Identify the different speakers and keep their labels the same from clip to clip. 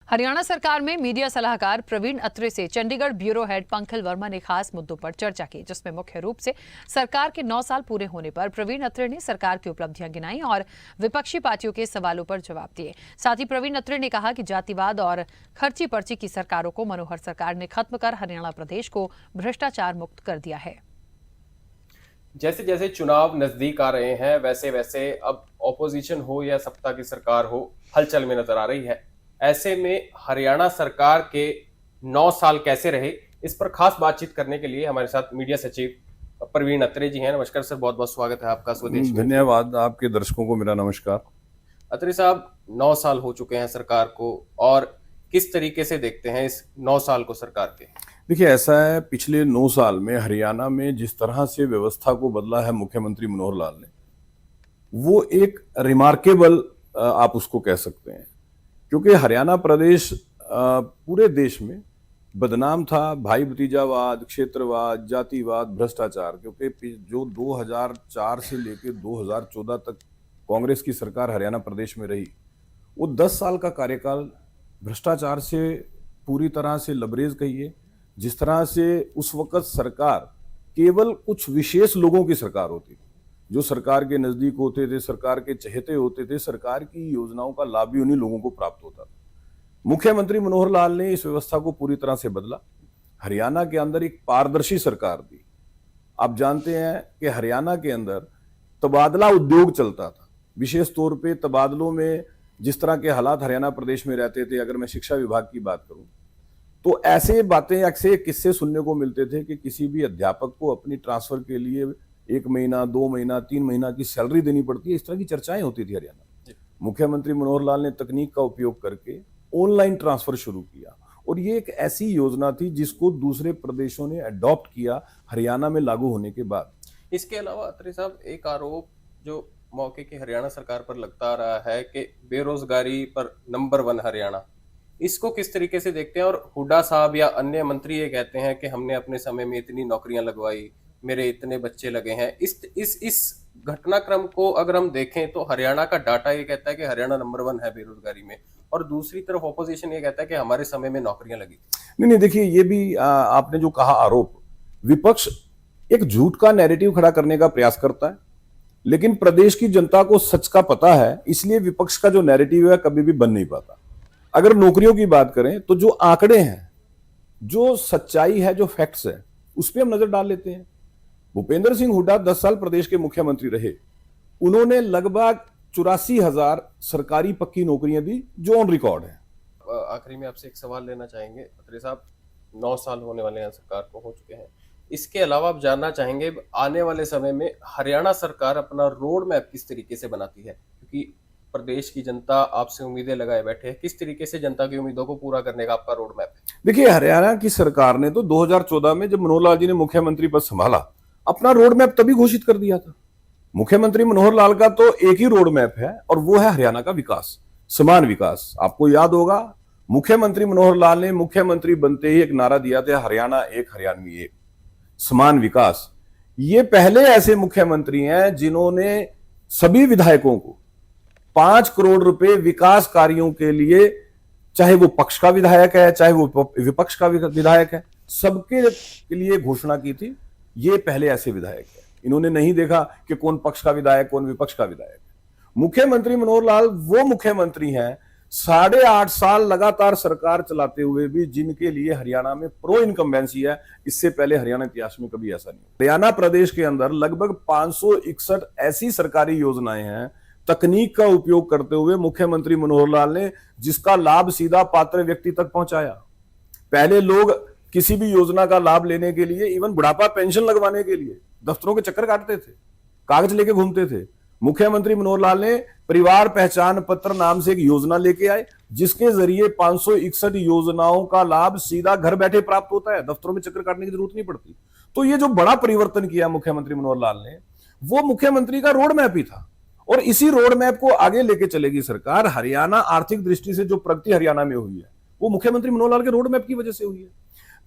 Speaker 1: हरियाणा सरकार में मीडिया सलाहकार प्रवीण अत्रे से चंडीगढ़ ब्यूरो हेड पंकज वर्मा ने खास मुद्दों पर चर्चा की, जिसमें मुख्य रूप से सरकार के 9 साल पूरे होने पर प्रवीण अत्रे ने सरकार की उपलब्धियां गिनाई और विपक्षी पार्टियों के सवालों पर जवाब दिए। साथ ही प्रवीण अत्रे ने कहा कि जातिवाद और खर्ची पर्ची की सरकारों को मनोहर सरकार ने खत्म कर हरियाणा प्रदेश को भ्रष्टाचार मुक्त कर दिया है।
Speaker 2: जैसे जैसे चुनाव नजदीक आ रहे हैं वैसे वैसे अब ऑपोजिशन हो या सत्ता की सरकार हो, हलचल में नजर आ रही है। ऐसे में हरियाणा सरकार के 9 साल कैसे रहे, इस पर खास बातचीत करने के लिए हमारे साथ मीडिया सचिव प्रवीण अत्रे जी हैं। नमस्कार सर, बहुत बहुत स्वागत है आपका स्वदेश।
Speaker 3: धन्यवाद, आपके दर्शकों को मेरा नमस्कार।
Speaker 2: अत्रे साहब, 9 साल हो चुके हैं सरकार को, और किस तरीके से देखते हैं इस 9 साल को सरकार के?
Speaker 3: देखिए, ऐसा है, पिछले 9 साल में हरियाणा में जिस तरह से व्यवस्था को बदला है मुख्यमंत्री मनोहर लाल ने, वो एक रिमार्केबल आप उसको कह सकते हैं, क्योंकि हरियाणा प्रदेश पूरे देश में बदनाम था भाई भतीजावाद, क्षेत्रवाद, जातिवाद, भ्रष्टाचार। क्योंकि जो 2004 से लेकर 2014 तक कांग्रेस की सरकार हरियाणा प्रदेश में रही, वो 10 साल का कार्यकाल भ्रष्टाचार से पूरी तरह से लबरेज कहिए। जिस तरह से उस वक्त सरकार केवल कुछ विशेष लोगों की सरकार होती थी, जो सरकार के नजदीक होते थे, सरकार के चहेते होते थे, सरकार की योजनाओं का लाभ भी उन्हीं लोगों को प्राप्त होता था। मुख्यमंत्री मनोहर लाल ने इस व्यवस्था को पूरी तरह से बदला, हरियाणा के अंदर एक पारदर्शी सरकार दी। आप जानते हैं कि हरियाणा के अंदर तबादला उद्योग चलता था, विशेष तौर पे तबादलों में जिस तरह के हालात हरियाणा प्रदेश में रहते थे। अगर मैं शिक्षा विभाग की बात करूं तो ऐसे बातें, अक्सर किस्से सुनने को मिलते थे कि किसी भी अध्यापक को अपनी ट्रांसफर के लिए 1 महीना, 2 महीना, 3 महीना की सैलरी देनी पड़ती है। इस तरह की चर्चाएं होती थी हरियाणा। मुख्यमंत्री मनोहर लाल ने तकनीक का उपयोग करके ऑनलाइन ट्रांसफर शुरू किया, और ये एक ऐसी योजना थी जिसको दूसरे प्रदेशों ने अडॉप्ट किया हरियाणा में लागू होने के बाद।
Speaker 2: इसके अलावा अत्रे साहब, एक आरोप जो मौके की हरियाणा सरकार पर लगता आ रहा है कि बेरोजगारी पर नंबर 1 हरियाणा, इसको किस तरीके से देखते हैं? और हुड्डा साहब या अन्य मंत्री ये कहते हैं कि हमने अपने समय में इतनी नौकरियां लगवाई, मेरे इतने बच्चे लगे हैं। इस घटनाक्रम को अगर हम देखें तो हरियाणा का डाटा ये कहता है कि हरियाणा नंबर 1 है बेरोजगारी में, और दूसरी तरफ ऑपोजिशन ये कहता है कि हमारे समय में नौकरियां लगी।
Speaker 3: नहीं, देखिए, ये भी आपने जो कहा आरोप, विपक्ष एक झूठ का नैरेटिव खड़ा करने का प्रयास करता है, लेकिन प्रदेश की जनता को सच का पता है, इसलिए विपक्ष का जो नैरेटिव है कभी भी बन नहीं पाता। अगर नौकरियों की बात करें तो जो आंकड़े हैं, जो सच्चाई है, जो फैक्ट्स है, उस पर हम नजर डाल लेते हैं। भूपेंद्र सिंह हुड्डा 10 साल प्रदेश के मुख्यमंत्री रहे। उन्होंने लगभग 84,000 सरकारी पक्की नौकरियां दी, जो ऑन रिकॉर्ड है।
Speaker 2: आखिरी में आपसे एक सवाल लेना चाहेंगे अत्रे साहब, 9 साल होने वाले हैं सरकार को, हो चुके हैं। इसके अलावा आप जानना चाहेंगे आने वाले समय में हरियाणा सरकार अपना रोड मैप किस तरीके से बनाती है, क्योंकि प्रदेश की जनता आपसे उम्मीदें लगाए बैठे है। किस तरीके से जनता की उम्मीदों को पूरा करने का आपका रोड मैप है?
Speaker 3: देखिए, हरियाणा की सरकार ने तो 2014 में जब मनोहर लाल जी ने मुख्यमंत्री पद संभाला, अपना रोड मैप तभी घोषित कर दिया था। मुख्यमंत्री मनोहर लाल का तो एक ही रोड मैप है, और वो है हरियाणा का विकास, समान विकास। आपको याद होगा, मुख्यमंत्री मनोहर लाल ने मुख्यमंत्री बनते ही एक नारा दिया था, हरियाणा एक, हरियाणवी एक, समान विकास। ये पहले ऐसे मुख्यमंत्री हैं जिन्होंने सभी विधायकों को 5 करोड़ रुपए विकास कार्यों के लिए, चाहे वो पक्ष का विधायक है, चाहे वो विपक्ष का विधायक है, सबके लिए घोषणा की थी। ये पहले ऐसे विधायक है। इन्होंने नहीं देखा कि कौन पक्ष का विधायक, कौन विपक्ष का विधायक है। मुख्यमंत्री मनोहर लाल वो मुख्यमंत्री हैं 8.5 साल लगातार सरकार चलाते हुए भी, जिनके लिए हरियाणा में प्रो इनकम्बेंसी है। इससे पहले हरियाणा इतिहास में कभी ऐसा नहीं। हरियाणा प्रदेश के अंदर लगभग 561 ऐसी सरकारी योजनाएं हैं तकनीक का उपयोग करते हुए मुख्यमंत्री मनोहर लाल ने, जिसका लाभ सीधा पात्र व्यक्ति तक पहुंचाया। पहले लोग किसी भी योजना का लाभ लेने के लिए, इवन बुढ़ापा पेंशन लगवाने के लिए दफ्तरों के चक्कर काटते थे, कागज लेके घूमते थे। मुख्यमंत्री मनोहर लाल ने परिवार पहचान पत्र नाम से एक योजना लेके आए, जिसके जरिए 561 योजनाओं का लाभ सीधा घर बैठे प्राप्त होता है, दफ्तरों में चक्कर काटने की जरूरत नहीं पड़ती। तो ये जो बड़ा परिवर्तन किया मुख्यमंत्री मनोहर लाल ने, वो मुख्यमंत्री का रोड मैप ही था, और इसी रोड मैप को आगे लेके चलेगी सरकार। हरियाणा आर्थिक दृष्टि से जो प्रगति हरियाणा में हुई है, वो मुख्यमंत्री मनोहर लाल के रोड मैप की वजह से हुई है।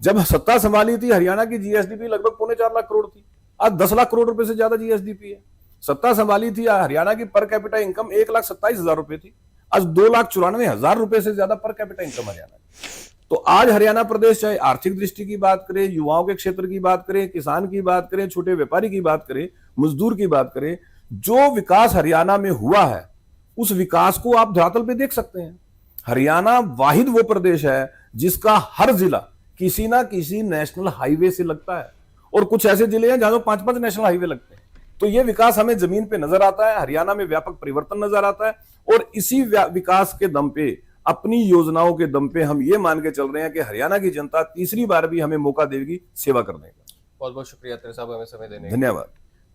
Speaker 3: जब सत्ता संभाली थी, हरियाणा की जीएसडीपी लगभग 4.25 लाख करोड़ थी, आज 10 लाख करोड़ रुपए से ज्यादा जीएसडीपी है। सत्ता संभाली थी, हरियाणा की पर कैपिटा इनकम 1,27,000 रुपए थी, आज 2,94,000 रुपए से ज्यादा पर कैपिटा इनकम हरियाणा की। तो आज हरियाणा प्रदेश चाहे आर्थिक दृष्टि की बात करें, युवाओं के क्षेत्र की बात करें, किसान की बात करें, छोटे व्यापारी की बात करें, मजदूर की बात करें, जो विकास हरियाणा में हुआ है उस विकास को आप धरातल पे देख सकते हैं। हरियाणा वाहिद वो प्रदेश है जिसका हर जिला किसी ना किसी नेशनल हाईवे से लगता है, और कुछ ऐसे जिले हैं जहां 5-5 नेशनल हाईवे लगते हैं। तो ये विकास हमें जमीन पे नजर आता है, हरियाणा में व्यापक परिवर्तन नजर आता है, और इसी विकास के दम पे, अपनी योजनाओं के दम पे हम ये मान के चल रहे हैं कि हरियाणा की जनता तीसरी बार भी हमें मौका देगी सेवा करने का।
Speaker 2: बहुत बहुत शुक्रिया अत्रे साहब हमें समय देने का।
Speaker 3: धन्यवाद।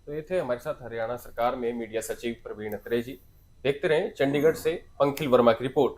Speaker 2: तो ये थे हमारे साथ हरियाणा सरकार में मीडिया सचिव प्रवीण अत्रे जी। देखते रहें चंडीगढ़ से पंखिल वर्मा की रिपोर्ट।